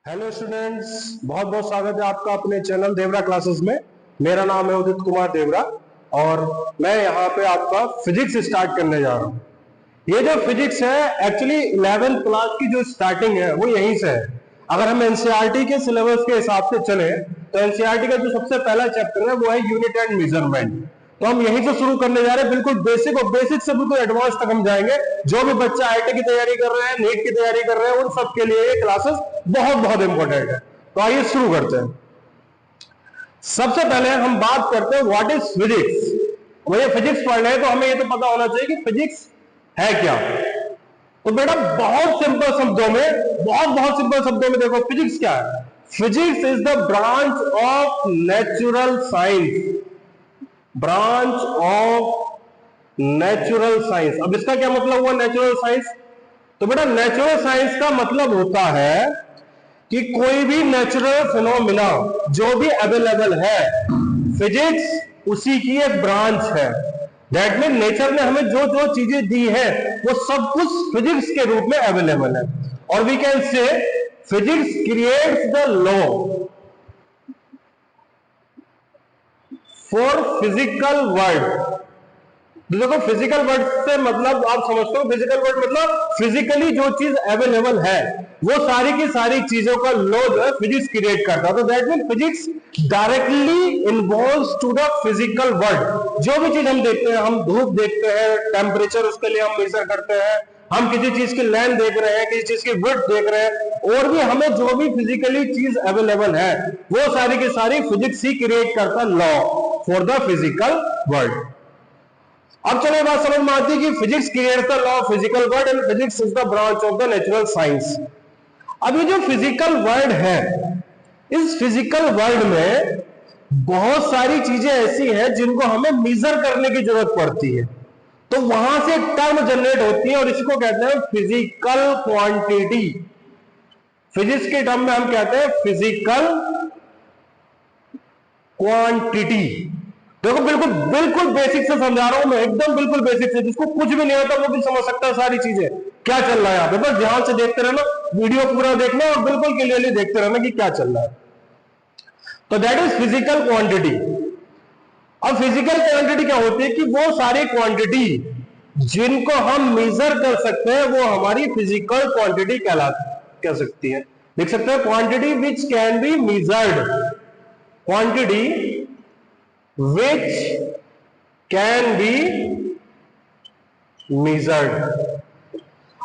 Hello students, बहुत बहुत स्वागत है आपका अपने चैनल देवरा क्लासेस में। मेरा नाम है उदित कुमार देवरा और मैं यहाँ पे आपका फिजिक्स स्टार्ट करने जा रहा हूँ। ये जो फिजिक्स है एक्चुअली 11th क्लास की जो स्टार्टिंग है वो यहीं से है। अगर हम एनसीईआरटी के सिलेबस के हिसाब से चले तो एनसीईआरटी का जो सबसे पहला चैप्टर है वो है यूनिट एंड मेजरमेंट। तो हम यहीं से शुरू करने जा रहे हैं, बिल्कुल बेसिक और बेसिक से बिल्कुल एडवांस तक हम जाएंगे। जो भी बच्चा आईटी की तैयारी कर रहे हैं, नीट की तैयारी कर रहे हैं, उन सबके लिए ये क्लासेस बहुत बहुत इंपॉर्टेंट है। तो आइए शुरू करते हैं। सबसे पहले हम बात करते हैं व्हाट इज फिजिक्स। मुझे फिजिक्स पढ़ना है तो हमें ये तो पता होना चाहिए कि फिजिक्स है क्या। तो बेटा बहुत सिंपल शब्दों में, बहुत सिंपल शब्दों में देखो फिजिक्स क्या है। Physics is the branch of natural science, branch of natural science. अब इसका क्या मतलब हुआ नेचुरल साइंस? तो बेटा नेचुरल साइंस का मतलब होता है कि कोई भी नेचुरल फिनोमिना जो भी अवेलेबल है, फिजिक्स उसी की एक ब्रांच है। दैट मीन नेचर ने हमें जो जो चीजें दी है वो सब कुछ फिजिक्स के रूप में अवेलेबल है। और we can say physics creates the law for physical world. देखो फिजिकल वर्ड से मतलब आप समझते हो, फिजिकल वर्ड मतलब फिजिकली जो चीज अवेलेबल है वो सारी की सारी चीजों का लॉ जो है फिजिक्स क्रिएट करता है। तो that mean physics directly involves to the physical world. जो भी चीज हम देखते हैं, हम धूप देखते हैं, टेम्परेचर उसके लिए हम मेजर करते हैं, हम किसी चीज की लेंथ देख रहे हैं, किसी चीज की विड्थ देख रहे हैं, और भी हमें जो भी फिजिकली चीज अवेलेबल है वो सारी की सारी फिजिक्स ही क्रिएट करता law for the physical world. अब चलो बात समझ में आती है कि physics creates the law of physical world and physics is the branch of the natural science. अब ये जो फिजिकल वर्ल्ड है, इस फिजिकल वर्ल्ड में बहुत सारी चीजें ऐसी हैं जिनको हमें मेजर करने की जरूरत पड़ती है। तो वहां से एक टर्म जनरेट होती है और इसको कहते हैं फिजिकल क्वांटिटी। फिजिक्स के टर्म में हम कहते हैं फिजिकल क्वांटिटी। देखो बिल्कुल बिल्कुल बेसिक से समझा रहा हूं मैं, एकदम बिल्कुल बेसिक से, जिसको कुछ भी नहीं होता वो भी समझ सकता है सारी चीजें क्या चल रहा है यहाँ पे। बस ध्यान से देखते रहना, वीडियो पूरा देखना और बिल्कुल क्लियरली देखते रहना कि क्या चल रहा है। तो दैट इज फिजिकल क्वांटिटी। अब फिजिकल क्वांटिटी क्या होती है कि वो सारी क्वांटिटी जिनको हम मेजर कर सकते हैं वो हमारी फिजिकल क्वांटिटी कह सकती है। लिख सकते हैं quantity which can be measured, quantity which can be measured।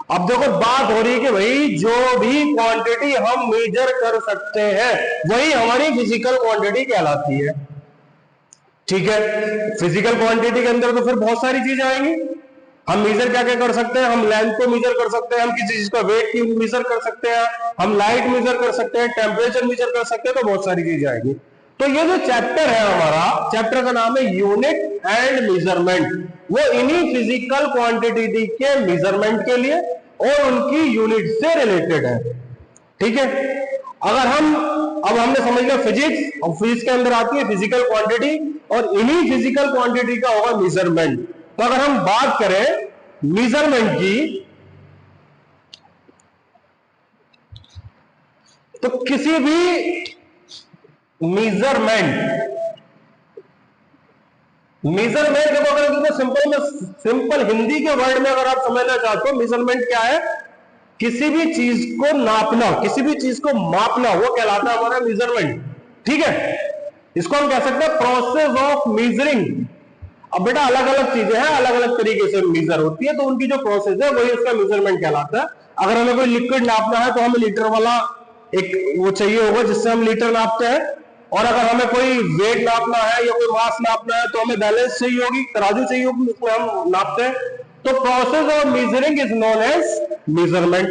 अब देखो बात हो रही है कि भाई जो भी क्वांटिटी हम मेजर कर सकते हैं वही हमारी फिजिकल क्वांटिटी कहलाती है। ठीक है, फिजिकल क्वांटिटी के अंदर तो फिर बहुत सारी चीजें आएंगी। हम मेजर क्या क्या कर सकते हैं? हम लेंथ को मेजर कर सकते हैं, हम किसी चीज का वेट मेजर कर सकते हैं, हम लाइट मेजर कर सकते हैं, टेम्परेचर मेजर कर सकते हैं, तो बहुत सारी चीजें आएंगी। तो ये जो चैप्टर है हमारा, चैप्टर का नाम है यूनिट एंड मेजरमेंट। वो इन्हीं फिजिकल क्वांटिटी के मेजरमेंट के लिए और उनकी यूनिट से रिलेटेड है। ठीक है, अगर हम अब हमने समझ लिया फिजिक्स, और फिजिक्स के अंदर आती है फिजिकल क्वांटिटी और इन्हीं फिजिकल क्वांटिटी का होगा मेजरमेंट। तो अगर हम बात करें मेजरमेंट की, तो किसी भी मेजरमेंट देखो, अगर इसको सिंपल हिंदी के वर्ड में अगर आप समझना चाहते हो, मेजरमेंट क्या है? किसी भी चीज को नापना, किसी भी चीज को मापना, वो कहलाता है हमारा मेजरमेंट। ठीक है, इसको हम कह सकते हैं प्रोसेस ऑफ मेजरिंग। अब बेटा अलग अलग चीजें हैं, अलग अलग तरीके से मेजर होती है, तो उनकी जो प्रोसेस है वही उसका मेजरमेंट कहलाता है। अगर हमें कोई लिक्विड नापना है तो हमें लीटर वाला एक वो चाहिए होगा जिससे हम लीटर नापते हैं, और अगर हमें कोई वेट नापना है या कोई मास नापना है तो हमें बैलेंस चाहिए होगी, तराजू चाहिए होगी, उसमें हम नापते हैं। तो process of measuring is known as measurement.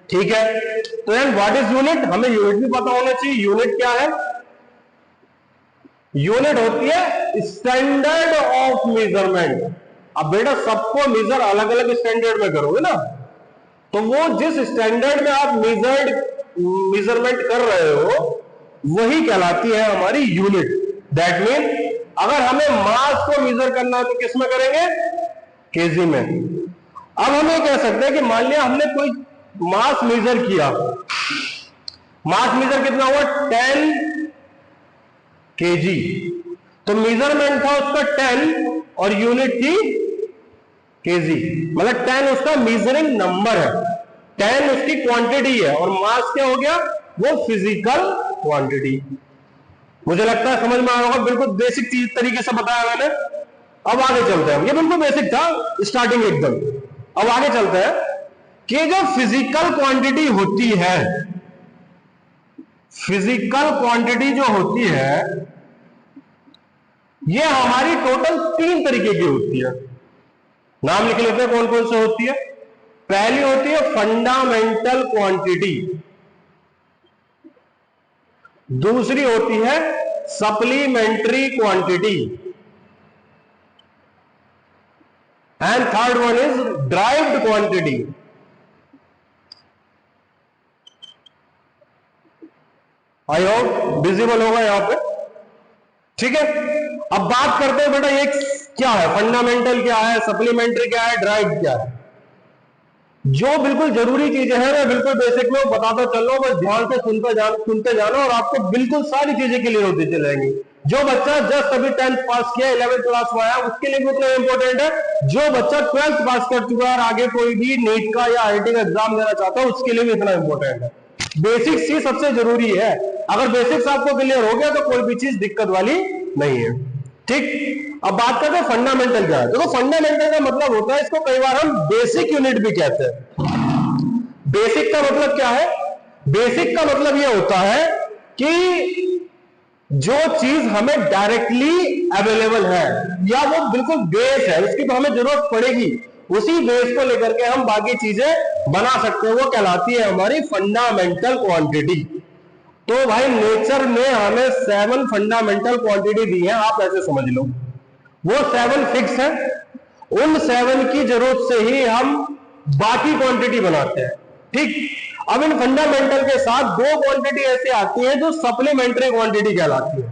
ठीक है, तो देन व्हाट इज यूनिट? हमें यूनिट भी पता होना चाहिए। यूनिट क्या है? यूनिट होती है स्टैंडर्ड ऑफ मेजरमेंट। अब बेटा सबको मेजर अलग अलग स्टैंडर्ड में करोगे ना, तो वो जिस स्टैंडर्ड में आप मेजरमेंट कर रहे हो वही कहलाती है हमारी यूनिट। दैट मीन अगर हमें मास को मेजर करना है तो किस में करेंगे? केजी में। अब हम ये कह सकते हैं कि मान लिया हमने कोई मास मेजर किया, मास मेजर कितना हुआ 10 kg, तो मेजरमेंट था उसका 10 और यूनिट थी kg, मतलब 10 उसका मेजरिंग नंबर है, 10 उसकी क्वांटिटी है और मास क्या हो गया, वो फिजिकल क्वांटिटी। मुझे लगता है समझ में आया होगा, बिल्कुल बेसिक चीज तरीके से बताया मैंने। अब आगे चलते हैं, ये बिल्कुल बेसिक था स्टार्टिंग एकदम। अब आगे चलते हैं कि जो फिजिकल क्वांटिटी होती है, फिजिकल क्वांटिटी जो होती है ये हमारी टोटल 3 तरीके की होती है। नाम लिख लेते हैं कौन कौन से होती है। पहली होती है फंडामेंटल क्वांटिटी, दूसरी होती है supplementary quantity, and third one is derived quantity. I hope visible होगा यहां पे, ठीक है। अब बात करते हैं बेटा ये क्या है, फंडामेंटल क्या है, सप्लीमेंट्री क्या है, ड्राइव्ड क्या है। जो बिल्कुल जरूरी चीजें हैं मैं बिल्कुल बेसिक में बताता चल रहा हूं, बस ध्यान से सुनते जाना और आपको बिल्कुल सारी चीजें क्लियर होती चली जाएंगी। जो बच्चा जस्ट अभी 10th पास किया, 11th क्लास में आया, उसके लिए भी उतना इंपॉर्टेंट है। जो बच्चा 12th पास कर चुका है और आगे कोई भी नीट का या आईआईटी का एग्जाम देना चाहता है, उसके लिए भी इतना इंपॉर्टेंट है। बेसिक्स ही सबसे जरूरी है। अगर बेसिक्स आपको क्लियर हो गया तो कोई भी चीज दिक्कत वाली नहीं है, ठीक। अब बात करते हैं फंडामेंटल क्या है। देखो फंडामेंटल का मतलब होता है, इसको कई बार हम बेसिक यूनिट भी कहते हैं। बेसिक का मतलब क्या है, बेसिक का मतलब यह होता है कि जो चीज हमें डायरेक्टली अवेलेबल है या वो बिल्कुल बेस है, उसकी तो हमें जरूरत पड़ेगी, उसी बेस को लेकर के हम बाकी चीजें बना सकते हैं, वो कहलाती है हमारी फंडामेंटल क्वांटिटी। तो भाई नेचर ने हमें 7 फंडामेंटल क्वांटिटी दी है, आप ऐसे समझ लो। वो 7 फिक्स है, उन 7 की जरूरत से ही हम बाकी क्वांटिटी बनाते हैं, ठीक। अब इन फंडामेंटल के साथ 2 क्वांटिटी ऐसी आती है जो सप्लीमेंट्री क्वांटिटी कहलाती है।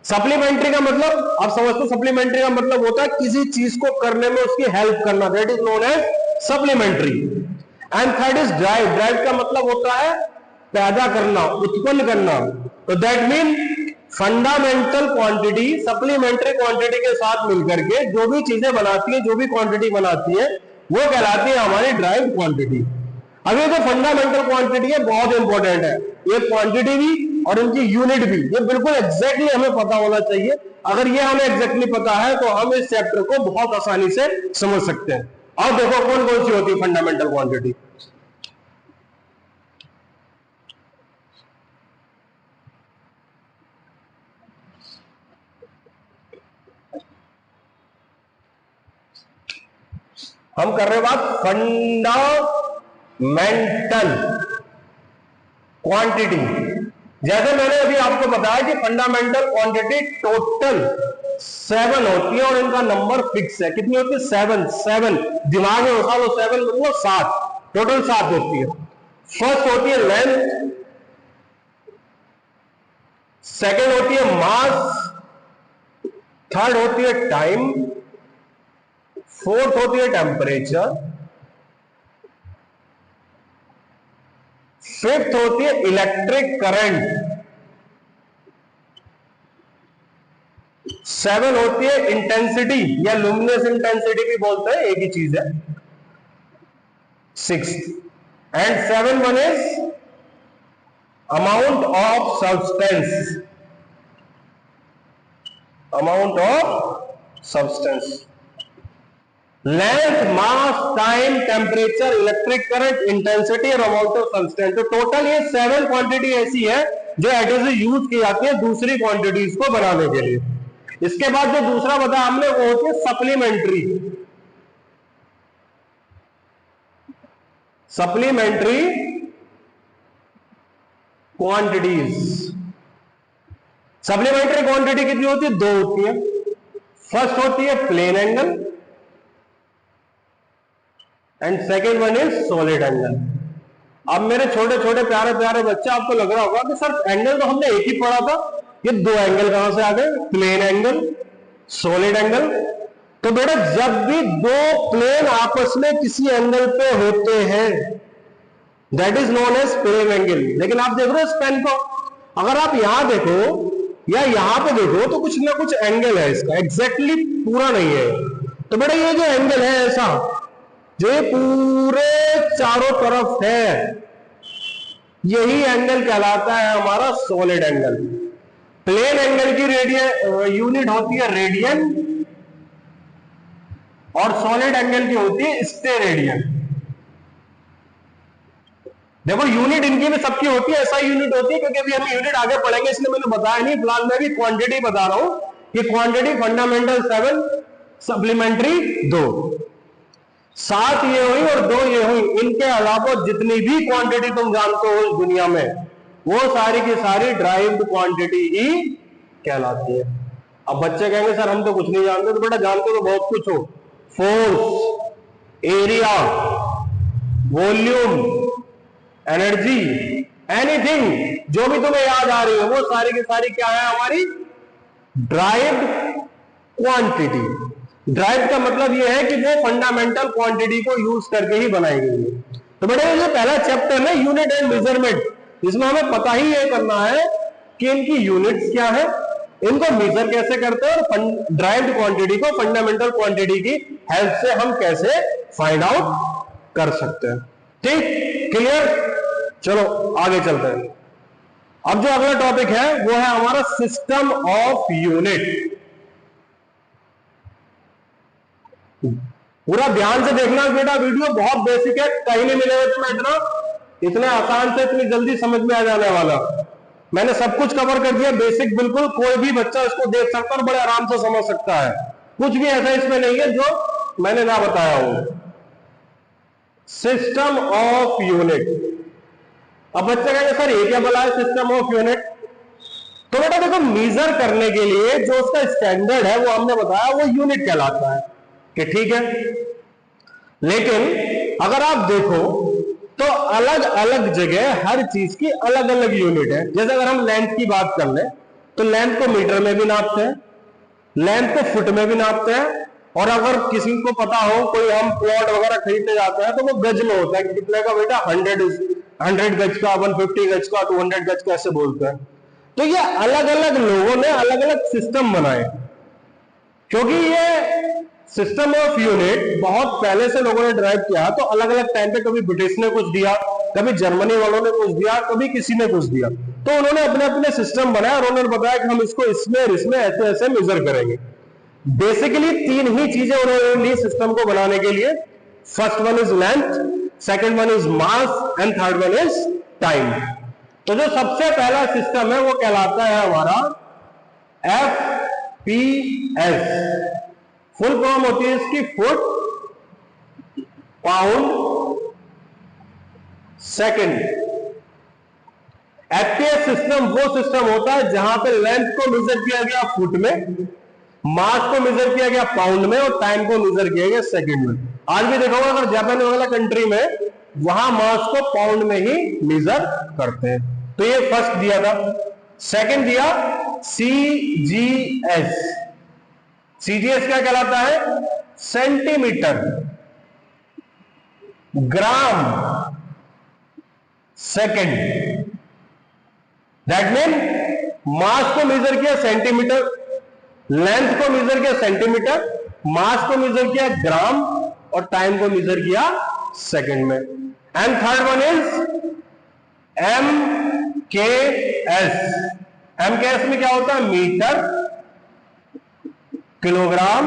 सप्लीमेंट्री का मतलब आप समझते हो, सप्लीमेंट्री का मतलब होता है किसी चीज को करने में उसकी हेल्प करना, that is known as supplementary. And third is drive, drive का मतलब होता है पैदा करना, उत्पन्न करना। तो that mean fundamental quantity supplementary quantity के साथ मिलकर के जो भी चीजें बनाती है, जो भी क्वांटिटी बनाती है, वो कहलाती है हमारी ड्राइव क्वांटिटी। अब ये जो फंडामेंटल क्वांटिटी है बहुत इंपॉर्टेंट है, ये क्वांटिटी भी और इनकी यूनिट भी, ये बिल्कुल एग्जैक्टली हमें पता होना चाहिए। अगर ये हमें एग्जैक्टली पता है तो हम इस चैप्टर को बहुत आसानी से समझ सकते हैं। और देखो कौन कौन सी होती है फंडामेंटल क्वांटिटी। हम कर रहे बात फंडामेंटल क्वांटिटी। जैसे मैंने अभी आपको बताया कि फंडामेंटल क्वांटिटी टोटल 7 होती है और इनका नंबर फिक्स है। कितनी होती है? 7 दिमाग में उठा लो, 7 मतलब 7, टोटल 7 होती है। फर्स्ट होती है लेंथ, सेकेंड होती है मास, थर्ड होती है टाइम, फोर्थ होती है टेम्परेचर, फिफ्थ होती है इलेक्ट्रिक करंट, 7 होती है इंटेंसिटी या लुमिनस इंटेंसिटी भी बोलते हैं, एक ही चीज है, 6th and 7 one is amount of substance, amount of substance. Length, mass, time, temperature, electric current, intensity और अमाउंट ऑफ सब्सटेंस। तो टोटल ये 7 क्वांटिटी ऐसी है जो एटोम यूज की जाती है दूसरी क्वांटिटीज को बनाने के लिए। इसके बाद जो दूसरा बताया हमने वो होती है supplementary, supplementary quantities. Supplementary quantity कितनी होती है? 2 होती है। फर्स्ट होती है plane angle and second one is solid angle. अब मेरे छोटे छोटे प्यारे प्यारे बच्चे, आपको लग रहा होगा कि सर एंगल तो हमने एक ही पढ़ा था, ये 2 एंगल कहां से आ गए? Plane angle, solid angle. तो बेटा जब भी 2 प्लेन आपस में किसी एंगल पे होते हैं that is known as frame angle. लेकिन आप देख रहे हो इस पेन को, अगर आप यहां देखो या यहां पे देखो तो कुछ ना कुछ एंगल है इसका, एग्जैक्टली पूरा नहीं है। तो बेटा ये जो एंगल है ऐसा, जो ये पूरे चारों तरफ है, यही एंगल कहलाता है हमारा सॉलिड एंगल। प्लेन एंगल की रेडियन यूनिट होती है रेडियन, और सॉलिड एंगल की होती है स्टेरेडियन। देखो यूनिट इनकी भी सबकी होती है, ऐसा यूनिट होती है, क्योंकि अभी हम यूनिट आगे पढ़ेंगे इसलिए मैंने बताया नहीं, फिलहाल मैं भी क्वांटिटी बता रहा हूं कि क्वांटिटी फंडामेंटल 7, सप्लीमेंट्री 2, 7 ये हुई और 2 ये हुई। इनके अलावा जितनी भी क्वांटिटी तुम जानते हो इस दुनिया में, वो सारी की सारी ड्राइव्ड क्वांटिटी ही कहलाती है। अब बच्चे कहेंगे सर हम तो कुछ नहीं जानते, तो बेटा जानते तो बहुत कुछ हो। Force, area, volume, energy, anything जो भी तुम्हें याद आ रही है वो सारी की सारी क्या है हमारी ड्राइव्ड क्वांटिटी। ड्राइव्ड का मतलब ये है कि वो फंडामेंटल क्वांटिटी को यूज करके ही बनाई गई है। तो बेटे ये पहला चैप्टर है यूनिट एंड मेजरमेंट, इसमें हमें पता ही ये करना है कि इनकी यूनिट्स क्या है, इनको मेजर कैसे करते हैं, और ड्राइव्ड क्वांटिटी को फंडामेंटल क्वांटिटी की हेल्प से हम कैसे फाइंड आउट कर सकते हैं। ठीक, क्लियर? चलो आगे चलते हैं। अब जो अगला टॉपिक है वो है हमारा सिस्टम ऑफ यूनिट। पूरा ध्यान से देखना बेटा, वीडियो बहुत बेसिक है, कहीं नहीं मिलेगा तुम्हें इतने आसान से इतनी जल्दी समझ में आ जाने वाला। मैंने सब कुछ कवर कर दिया, बेसिक बिल्कुल, कोई भी बच्चा इसको देख सकता है और बड़े आराम से समझ सकता है। कुछ भी ऐसा इसमें नहीं है जो मैंने ना बताया हो। System of unit. अब बच्चे कहेंगे सर ये क्या बोला है सिस्टम ऑफ यूनिट? तो बेटा देखो, मेजर करने के लिए जो उसका स्टैंडर्ड है वो हमने बताया वो यूनिट कहलाता है, कि ठीक है। लेकिन अगर आप देखो तो अलग अलग जगह हर चीज की अलग अलग यूनिट है। जैसे अगर हम लेंथ की बात कर ले तो लेंथ को मीटर में भी नापते हैं, लेंथ को फुट में भी नापते हैं, और अगर किसी को पता हो, कोई हम प्लॉट वगैरह खरीदने जाते हैं तो वो गज में होता है कि कितने का बेटा 100 गज का, 150 गज का, 200 गज का, ऐसे बोलते हैं। तो ये अलग अलग लोगों ने अलग अलग सिस्टम बनाए, क्योंकि ये सिस्टम ऑफ यूनिट बहुत पहले से लोगों ने ड्राइव किया। तो अलग अलग टाइम पे कभी ब्रिटिश ने कुछ दिया, कभी जर्मनी वालों ने कुछ दिया, कभी किसी ने कुछ दिया, तो उन्होंने अपने अपने सिस्टम बनाया और उन्होंने बताया कि हम इसको इसमें और इसमें ऐसे ऐसे मेजर करेंगे। बेसिकली 3 ही चीजें उन्होंने ली सिस्टम को बनाने के लिए। First one is length, second one is mass, and third one is time. तो जो सबसे पहला सिस्टम है वो कहलाता है हमारा FPS। फुल फॉर्म होती है इसकी foot pound second. FPS system वो सिस्टम होता है जहां पे लेंथ को मेजर किया गया फुट में, मास को मेजर किया गया पाउंड में, और टाइम को मेजर किया गया सेकंड में। आज भी देखोगे अगर जापान वगैरह कंट्री में, वहां मास को पाउंड में ही मेजर करते हैं। तो ये फर्स्ट दिया था। सेकंड दिया CGS। CGS क्या कहलाता है? Centimetre, gram, second. That mean mass को मेजर किया सेंटीमीटर, लेंथ को मेजर किया सेंटीमीटर, मास को मेजर किया ग्राम, और टाइम को मेजर किया सेकंड में। And third one is MKS। MKS में क्या होता है? Metre, kilogram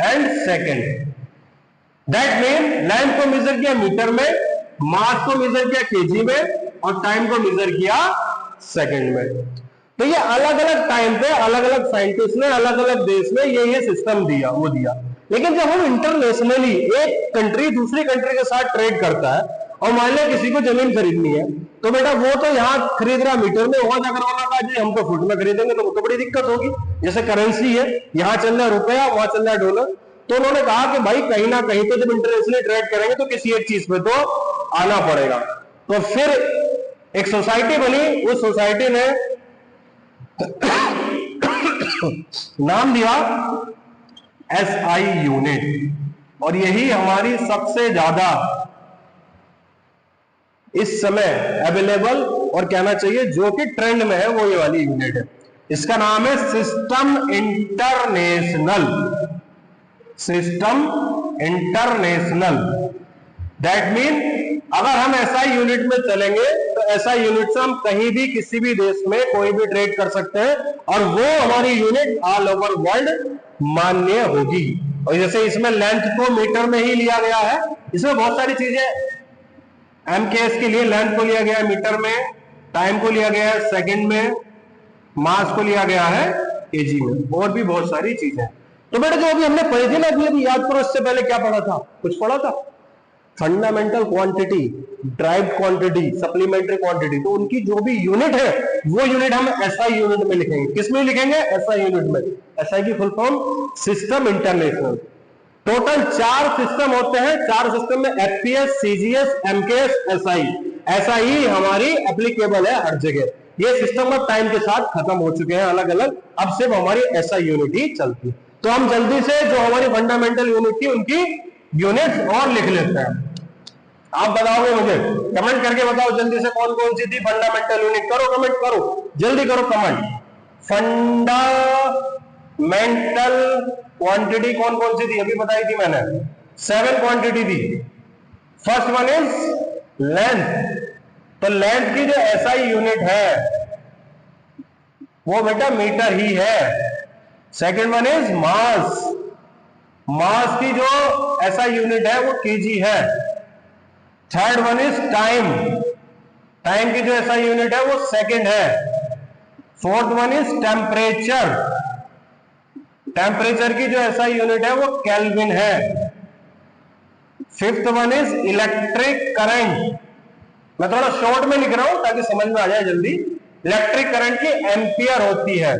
and second. That mean length को मेजर किया मीटर में, मास को मेजर किया केजी में, और टाइम को मेजर किया सेकंड में। तो ये अलग अलग टाइम पे अलग अलग साइंटिस्ट ने अलग अलग देश में ये सिस्टम दिया, वो दिया। लेकिन जब हम इंटरनेशनली एक कंट्री दूसरी कंट्री के साथ ट्रेड करता है, और मान लिया किसी को जमीन खरीदनी है, तो बेटा वो तो यहाँ खरीद रहा मीटर में, वहां जाकर वाला कहा जी हम तो फुट में खरीदेंगे, तो वो तो बड़ी दिक्कत होगी। जैसे करेंसी है, यहाँ चल रहा है रुपया, वहां चल रहा है डॉलर। तो उन्होंने कहा कि भाई कहीं ना कहीं तो जब इंटरनेशनली ट्रेड करेंगे तो किसी एक चीज पे तो आना पड़ेगा। तो फिर एक सोसाइटी बनी, उस सोसाइटी ने नाम दिया SI यूनिट, और यही हमारी सबसे ज्यादा इस समय अवेलेबल और कहना चाहिए जो कि ट्रेंड में है, वो ये वाली यूनिट है। इसका नाम है system international. System international, that mean अगर हम ऐसा यूनिट में चलेंगे तो ऐसा यूनिट से हम कहीं भी किसी भी देश में कोई भी ट्रेड कर सकते हैं और वो हमारी यूनिट ऑल ओवर वर्ल्ड मान्य होगी। और जैसे इसमें लेंथ को मीटर में ही लिया गया है, इसमें बहुत सारी चीजें, एमकेएस के लिए लेंथ को लिया गया है मीटर में, टाइम को लिया गया है सेकंड में, मास को लिया गया है केजी में, और भी बहुत सारी चीजें। तो बेटा जो अभी हमने पढ़ी थी ना, अभी याद करो, इससे पहले क्या पढ़ा था, कुछ पढ़ा था, fundamental quantity, derived quantity, supplementary quantity. तो उनकी जो भी यूनिट है वो यूनिट हम एसआई यूनिट में लिखेंगे। किसमें लिखेंगे? एसआई यूनिट में। एसआई की full form system international. Total 4 system होते हैं, 4 सिस्टम में FPS, CGS, MKS, SI. SI हमारी एप्लीकेबल है हर जगह। ये सिस्टम अब टाइम के साथ खत्म हो चुके हैं अलग अलग, अब सिर्फ हमारी एसआई यूनिट ही चलती है। तो हम जल्दी से जो हमारी फंडामेंटल यूनिट थी उनकी यूनिट्स और लिख लेते हैं। आप बताओगे मुझे, कमेंट करके बताओ जल्दी से कौन कौन सी थी फंडामेंटल यूनिट। करो कमेंट, करो जल्दी करो कमेंट। फंडामेंटल क्वांटिटी कौन कौन सी थी? अभी बताई थी मैंने, 7 क्वांटिटी थी। First one is length. तो लेंथ की जो एसआई यूनिट है वो बेटा मीटर ही है। Second one is mass. Mass की जो एसआई यूनिट है वो केजी है। Third one is time. Time की जो एसआई यूनिट है वो सेकंड है। Fourth one is temperature. Temperature की जो एसआई यूनिट है वो केल्विन है। Fifth one is electric current. मैं थोड़ा शॉर्ट में लिख रहा हूं ताकि समझ में आ जाए जल्दी। इलेक्ट्रिक करंट की एम्पियर होती है।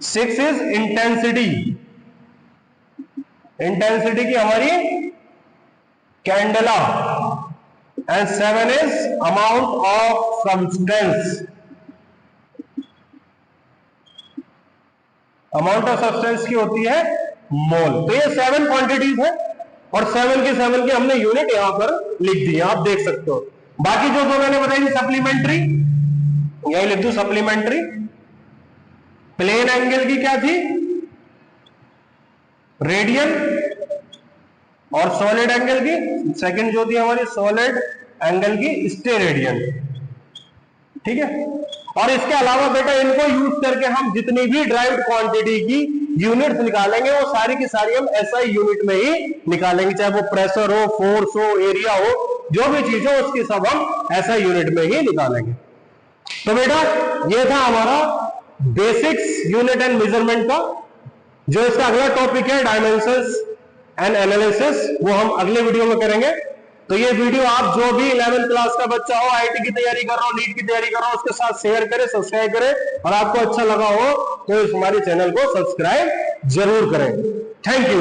6 इज इंटेंसिटी। इंटेंसिटी की हमारी candela. And 7 is amount of substance. Amount of substance की होती है मोल। तो ये 7 क्वांटिटीज है और 7 की हमने यूनिट यहां पर लिख दी, आप देख सकते हो। बाकी जो दो मैंने बताई थी सप्लीमेंट्री, यही लिख दू सप्लीमेंट्री। प्लेन एंगल की क्या थी? रेडियन। और सॉलिड एंगल की सेकंड जो थी हमारी सॉलिड एंगल की स्टेरेडियन। ठीक है। और इसके अलावा बेटा इनको यूज करके हम जितनी भी ड्राइव्ड क्वांटिटी की यूनिट्स निकालेंगे वो सारी की सारी हम एसआई यूनिट में ही निकालेंगे, चाहे वो प्रेशर हो, फोर्स हो, एरिया हो, जो भी चीज हो उसकी सब हम एसआई यूनिट में ही निकालेंगे। तो बेटा ये था हमारा बेसिक्स यूनिट एंड मेजरमेंट का। जो इसका अगला टॉपिक है डायमेंशंस एंड एनालिसिस, वो हम अगले वीडियो में करेंगे। तो ये वीडियो आप जो भी 11th क्लास का बच्चा हो, आईटी की तैयारी कर रहा हो, नीट की तैयारी कर रहा हो, उसके साथ शेयर करें, सब्सक्राइब करें। और आपको अच्छा लगा हो तो इस हमारे चैनल को सब्सक्राइब जरूर करें। Thank you.